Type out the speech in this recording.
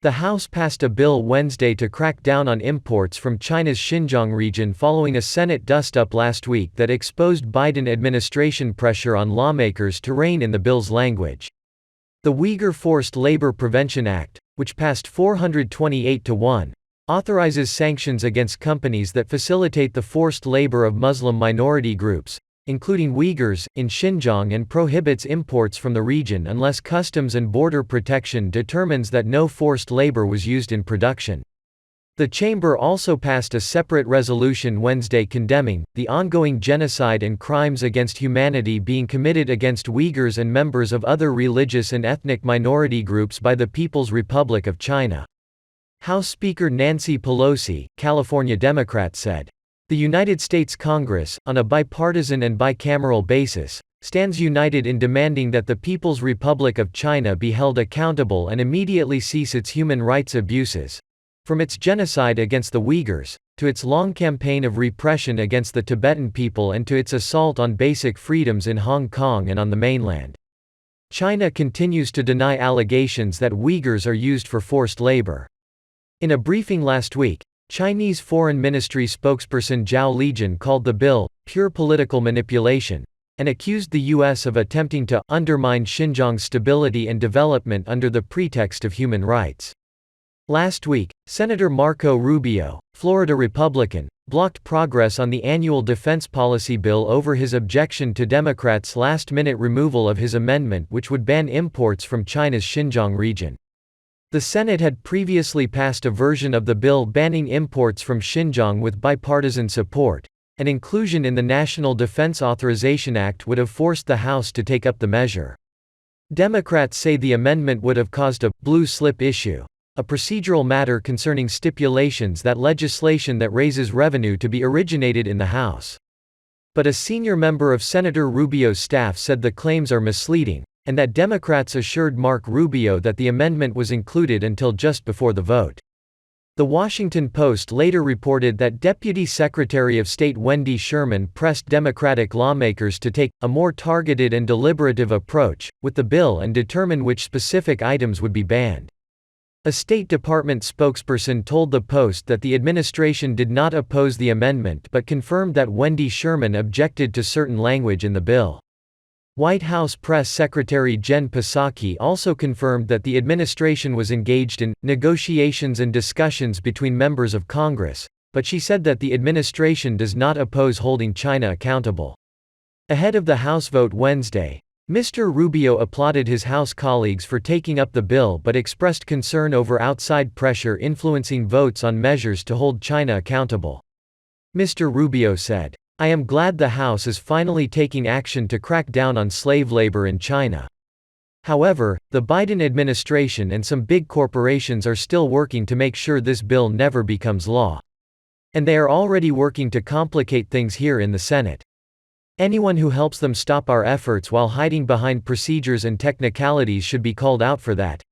The House passed a bill Wednesday to crack down on imports from China's Xinjiang region following a Senate dust-up last week that exposed Biden administration pressure on lawmakers to rein in the bill's language. The Uyghur Forced Labor Prevention Act, which passed 428-1, authorizes sanctions against companies that facilitate the forced labor of Muslim minority groups, including Uyghurs, in Xinjiang and prohibits imports from the region unless Customs and Border Protection determines that no forced labor was used in production. The chamber also passed a separate resolution Wednesday condemning the ongoing genocide and crimes against humanity being committed against Uyghurs and members of other religious and ethnic minority groups by the People's Republic of China. House Speaker Nancy Pelosi, California Democrat, said, "The United States Congress, on a bipartisan and bicameral basis, stands united in demanding that the People's Republic of China be held accountable and immediately cease its human rights abuses, from its genocide against the Uyghurs, to its long campaign of repression against the Tibetan people and to its assault on basic freedoms in Hong Kong and on the mainland. China continues to deny allegations that Uyghurs are used for forced labor." In a briefing last week, Chinese Foreign Ministry spokesperson Zhao Lijian called the bill pure political manipulation, and accused the U.S. of attempting to undermine Xinjiang's stability and development under the pretext of human rights. Last week, Senator Marco Rubio, Florida Republican, blocked progress on the annual defense policy bill over his objection to Democrats' last-minute removal of his amendment which would ban imports from China's Xinjiang region. The Senate had previously passed a version of the bill banning imports from Xinjiang with bipartisan support, and inclusion in the National Defense Authorization Act would have forced the House to take up the measure. Democrats say the amendment would have caused a blue slip issue, a procedural matter concerning stipulations that legislation that raises revenue to be originated in the House. But a senior member of Senator Rubio's staff said the claims are misleading, and that Democrats assured Mark Rubio that the amendment was included until just before the vote. The Washington Post later reported that Deputy Secretary of State Wendy Sherman pressed Democratic lawmakers to take a more targeted and deliberative approach with the bill and determine which specific items would be banned. A State Department spokesperson told the Post that the administration did not oppose the amendment but confirmed that Wendy Sherman objected to certain language in the bill. White House Press Secretary Jen Psaki also confirmed that the administration was engaged in negotiations and discussions between members of Congress, but she said that the administration does not oppose holding China accountable. Ahead of the House vote Wednesday, Mr. Rubio applauded his House colleagues for taking up the bill but expressed concern over outside pressure influencing votes on measures to hold China accountable. Mr. Rubio said, "I am glad the House is finally taking action to crack down on slave labor in China. However, the Biden administration and some big corporations are still working to make sure this bill never becomes law. And they are already working to complicate things here in the Senate. Anyone who helps them stop our efforts while hiding behind procedures and technicalities should be called out for that,"